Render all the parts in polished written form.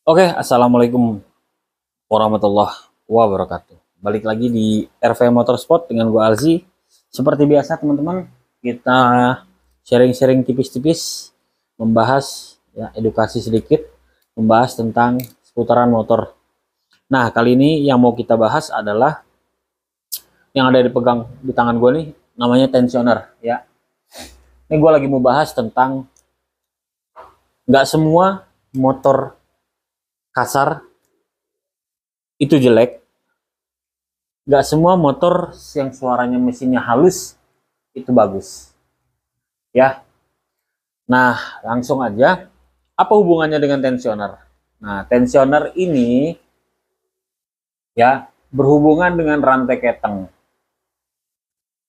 Oke, assalamualaikum warahmatullahi wabarakatuh. Balik lagi di RV Motorsport dengan gua Alzi. Seperti biasa teman-teman, kita sharing-sharing tipis-tipis, membahas ya edukasi sedikit, membahas tentang seputaran motor. Nah, kali ini yang mau kita bahas adalah yang ada dipegang di tangan gua nih, namanya tensioner ya. Ini gua lagi mau bahas tentang nggak semua motor kasar itu jelek, nggak semua motor yang suaranya mesinnya halus itu bagus ya. Nah, langsung aja, apa hubungannya dengan tensioner? Nah, tensioner ini ya berhubungan dengan rantai keteng.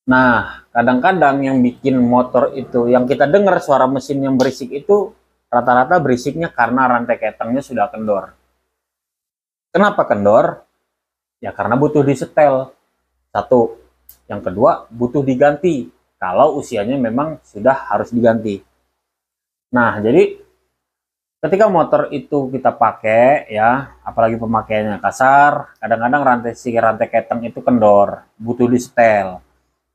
Nah, kadang-kadang yang bikin motor itu, yang kita dengar suara mesin yang berisik itu rata-rata berisiknya karena rantai ketengnya sudah kendor. Kenapa kendor? Ya karena butuh disetel. Satu. Yang kedua, butuh diganti. Kalau usianya memang sudah harus diganti. Nah, jadi ketika motor itu kita pakai ya, apalagi pemakaiannya kasar, kadang-kadang rantai keteng itu kendor, butuh disetel.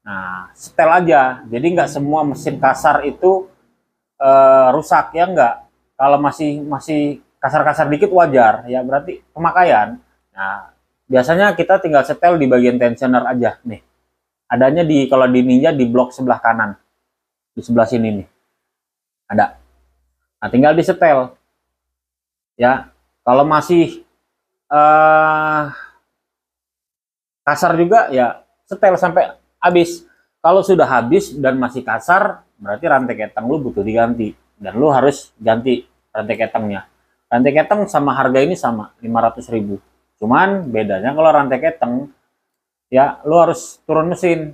Nah, setel aja. Jadi nggak semua mesin kasar itu rusak ya, nggak. Kalau masih kasar-kasar dikit wajar ya, berarti pemakaian. Nah, biasanya kita tinggal setel di bagian tensioner aja nih. Adanya di, kalau di Ninja, di blok sebelah kanan, di sebelah sini nih ada. Nah, tinggal disetel ya. Kalau masih kasar juga ya setel sampai habis. Kalau sudah habis dan masih kasar, berarti rantai keteng lu butuh diganti, dan lu harus ganti rantai ketengnya. Rantai keteng sama harga ini sama, 500.000. Cuman bedanya kalau rantai keteng ya lu harus turun mesin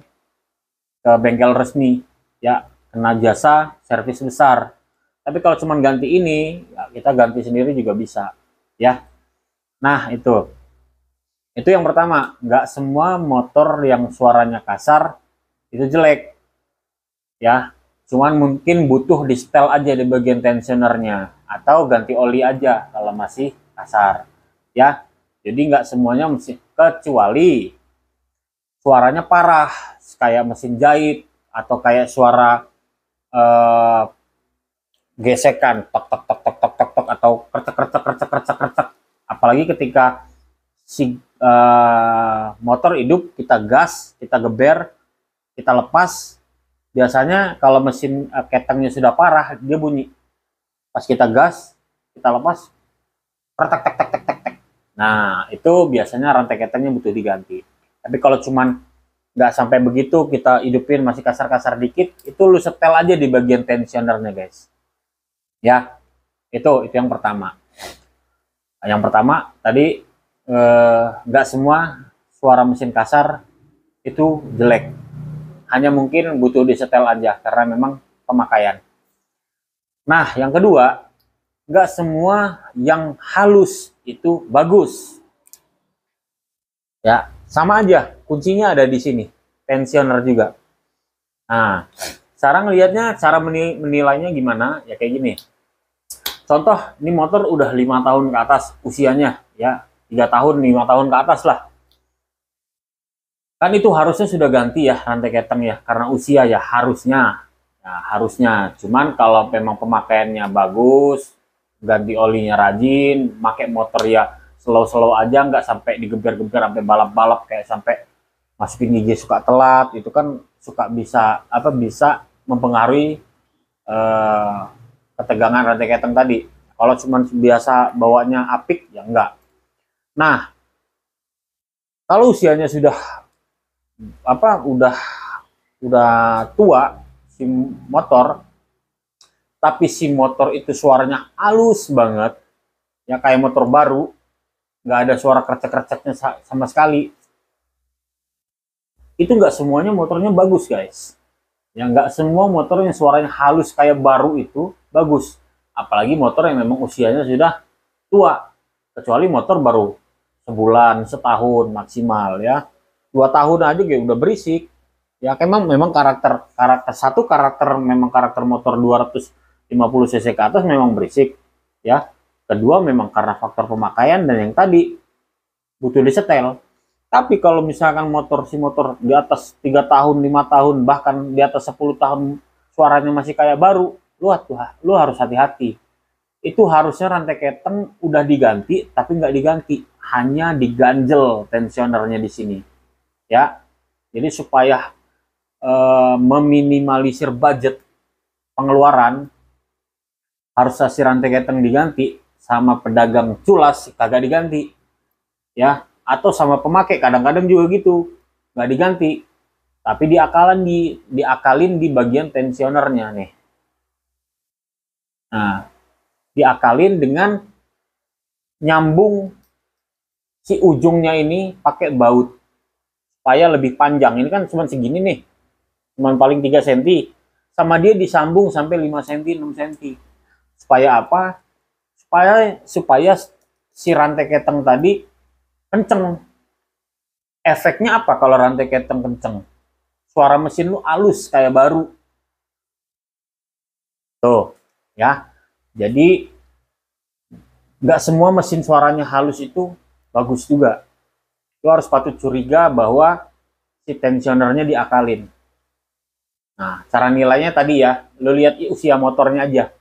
ke bengkel resmi ya, kena jasa servis besar. Tapi kalau cuman ganti ini ya kita ganti sendiri juga bisa ya. Nah, itu yang pertama. Nggak semua motor yang suaranya kasar itu jelek ya, cuman mungkin butuh di setel aja di bagian tensionernya, atau ganti oli aja kalau masih kasar ya. Jadi nggak semuanya mesin, kecuali suaranya parah kayak mesin jahit atau kayak suara eh, gesekan tok tok tok tok tok tok tok, atau kercek kercek kercek kercek kercek. Apalagi ketika si motor hidup, kita gas, kita geber, kita lepas, biasanya kalau mesin ketengnya sudah parah, dia bunyi. Pas kita gas, kita lepas, tek tek tek tek tek tek. Nah, itu biasanya rantai ketengnya butuh diganti. Tapi kalau cuman nggak sampai begitu, kita hidupin masih kasar-kasar dikit, itu lu setel aja di bagian tensionernya, guys. Ya, itu yang pertama. Yang pertama tadi, nggak semua suara mesin kasar itu jelek. Hanya mungkin butuh disetel aja karena memang pemakaian. Nah, yang kedua, nggak semua yang halus itu bagus. Ya, sama aja. Kuncinya ada di sini. Tensioner juga. Nah, sekarang lihatnya, cara menilainya gimana? Ya kayak gini. Contoh, ini motor udah 5 tahun ke atas usianya. Ya, 3 tahun, 5 tahun ke atas lah. Kan itu harusnya sudah ganti ya rantai keteng ya, karena usia ya harusnya. Ya, harusnya. Cuman kalau memang pemakaiannya bagus, ganti olinya rajin, pakai motor ya slow-slow aja, nggak sampai digeber-geber sampai balap-balap, kayak sampai masukin gigi suka telat, itu kan suka bisa mempengaruhi ketegangan rantai keteng tadi. Kalau cuma biasa bawanya apik ya enggak. Nah, kalau usianya sudah udah tua si motor, tapi si motor itu suaranya halus banget ya, kayak motor baru, nggak ada suara kercek-kerceknya sama sekali, itu nggak semuanya motornya bagus, guys. Ya, nggak semua motor yang suaranya halus kayak baru itu bagus, apalagi motor yang memang usianya sudah tua. Kecuali motor baru sebulan, setahun maksimal ya, 2 tahun aja kayak udah berisik ya. Memang karakter memang karakter motor 250 cc ke atas memang berisik ya. Kedua memang karena faktor pemakaian dan yang tadi butuh disetel. Tapi kalau misalkan si motor di atas 3 tahun, 5 tahun, bahkan di atas 10 tahun suaranya masih kayak baru, lu harus hati-hati. Itu harusnya rantai keteng udah diganti, tapi nggak diganti, hanya diganjel tensionernya di sini. Ya, jadi supaya meminimalisir budget pengeluaran, harus si rantai keteng diganti, sama pedagang culas kagak diganti, ya, atau sama pemakai kadang-kadang juga gitu, nggak diganti, tapi diakalin di bagian tensionernya nih. Nah, diakalin dengan nyambung si ujungnya ini pakai baut supaya lebih panjang. Ini kan cuma segini nih, cuma paling 3 cm, sama dia disambung sampai 5 cm, 6 cm. Supaya apa? Supaya si rantai keteng tadi kenceng. Efeknya apa kalau rantai keteng kenceng? Suara mesin lu halus kayak baru. Tuh, ya. Jadi nggak semua mesin suaranya halus itu bagus juga. Lu harus patut curiga bahwa si tensionernya diakalin. Nah, cara nilainya tadi ya, lu lihat usia motornya aja.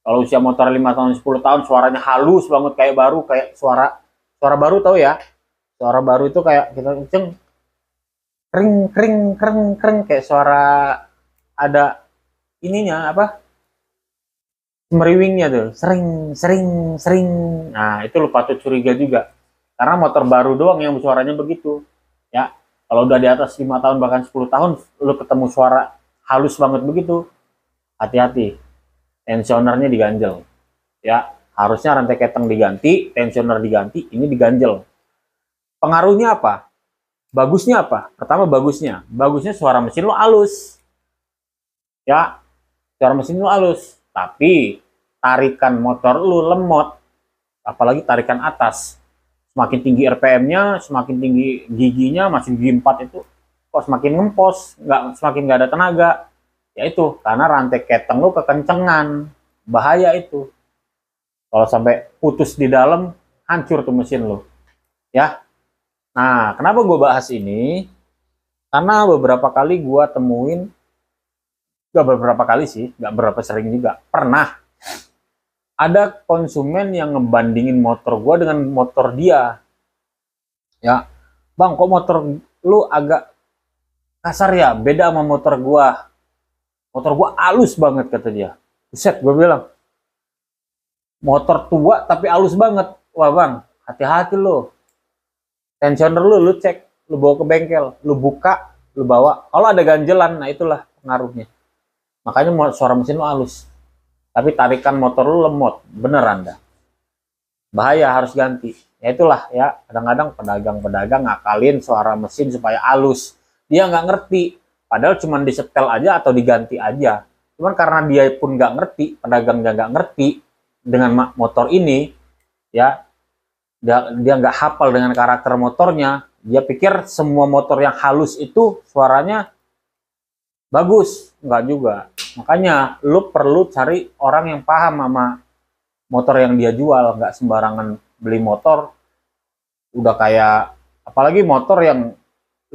Kalau usia motor 5 tahun, 10 tahun, suaranya halus banget kayak baru, kayak suara baru, tahu ya? Suara baru itu kayak kita kenceng, kering kering kering kering, kayak suara ada ininya apa? Meriwingnya tuh, sering sering sering. Nah, itu lu patut curiga juga. Karena motor baru doang yang suaranya begitu. Ya, kalau udah di atas 5 tahun bahkan 10 tahun lu ketemu suara halus banget begitu, hati-hati. Tensionernya diganjel. Ya, harusnya rantai keteng diganti, tensioner diganti, ini diganjel. Pengaruhnya apa? Bagusnya apa? Pertama bagusnya suara mesin lo halus. Ya, suara mesin lo halus. Tapi tarikan motor lu lemot, apalagi tarikan atas. Semakin tinggi RPM-nya, semakin tinggi giginya, masih gigi 4 itu kok semakin ngempos, semakin nggak ada tenaga. Ya itu, karena rantai keteng lu kekencengan. Bahaya itu. Kalau sampai putus di dalam, hancur tuh mesin lu. Ya. Nah, kenapa gue bahas ini? Karena beberapa kali gue temuin, gak beberapa kali sih, gak berapa sering juga, pernah ada konsumen yang ngebandingin motor gue dengan motor dia. Ya, bang, kok motor lu agak kasar ya, beda sama motor gue. Motor gue halus banget, kata dia. Buset, gue bilang, motor tua tapi halus banget. Wah bang, hati-hati lo. Tensioner lu cek, lu bawa ke bengkel, lu buka, lu bawa. Kalau ada ganjelan, nah itulah pengaruhnya. Makanya suara mesin lu halus. Tapi tarikan motor lu lemot, bener Anda. Bahaya, harus ganti. Ya itulah ya, kadang-kadang pedagang-pedagang ngakalin suara mesin supaya halus. Dia nggak ngerti. Padahal cuma disetel aja atau diganti aja. Cuman karena dia pun nggak ngerti, pedagangnya nggak ngerti dengan motor ini, ya dia nggak hafal dengan karakter motornya. Dia pikir semua motor yang halus itu suaranya bagus, nggak juga. Makanya lu perlu cari orang yang paham sama motor yang dia jual, nggak sembarangan beli motor. Udah kayak, apalagi motor yang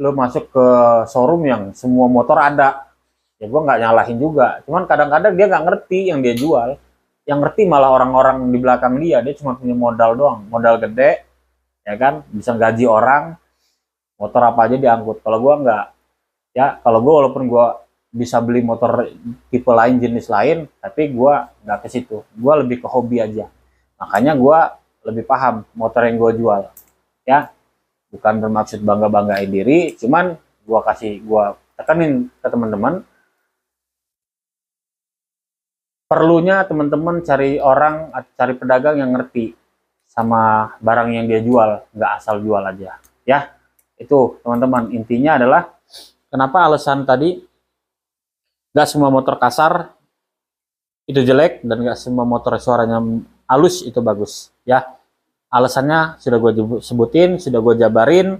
lu masuk ke showroom yang semua motor ada, ya gue nggak nyalahin juga. Cuman kadang-kadang dia nggak ngerti yang dia jual. Yang ngerti malah orang-orang di belakang dia cuma punya modal doang, modal gede, ya kan, bisa gaji orang, motor apa aja diangkut. Kalau gue nggak, ya kalau gue walaupun gue bisa beli motor tipe lain, jenis lain, tapi gue nggak ke situ. Gue lebih ke hobi aja. Makanya gue lebih paham motor yang gue jual, ya. Bukan bermaksud bangga-banggain diri, cuman gue tekenin ke teman-teman, perlunya teman-teman cari pedagang yang ngerti sama barang yang dia jual, nggak asal jual aja, ya. Itu teman-teman, intinya adalah kenapa alasan tadi nggak semua motor kasar itu jelek dan nggak semua motor suaranya halus itu bagus, ya. Alasannya sudah gue sebutin, sudah gue jabarin.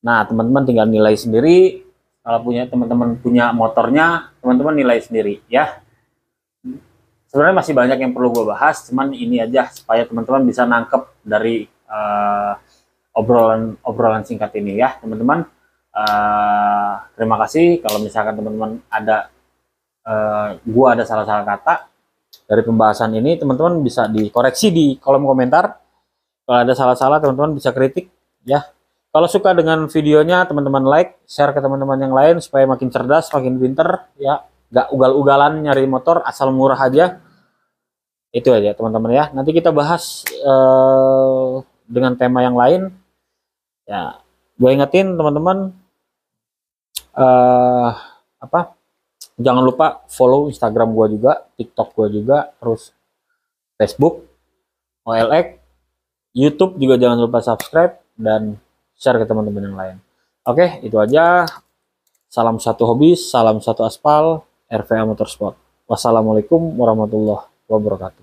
Nah, teman-teman tinggal nilai sendiri. Kalau teman-teman punya motornya, teman-teman nilai sendiri, ya. sebenarnya masih banyak yang perlu gue bahas, cuman ini aja supaya teman-teman bisa nangkep dari obrolan singkat ini ya teman-teman. Terima kasih kalau misalkan teman-teman ada gua ada salah-salah kata dari pembahasan ini, teman-teman bisa dikoreksi di kolom komentar. Kalau ada salah-salah teman-teman bisa kritik ya. Kalau suka dengan videonya teman-teman like, share ke teman-teman yang lain supaya makin cerdas, makin pinter ya. Gak ugal-ugalan nyari motor asal murah aja. Itu aja teman-teman ya. Nanti kita bahas dengan tema yang lain. Ya, gue ingetin teman-teman jangan lupa follow Instagram gue juga, TikTok gue juga, terus Facebook, OLX, YouTube juga jangan lupa subscribe dan share ke teman-teman yang lain. Oke, itu aja. Salam satu hobi, salam satu aspal, RVA Motorsport. Wassalamualaikum warahmatullahi wabarakatuh.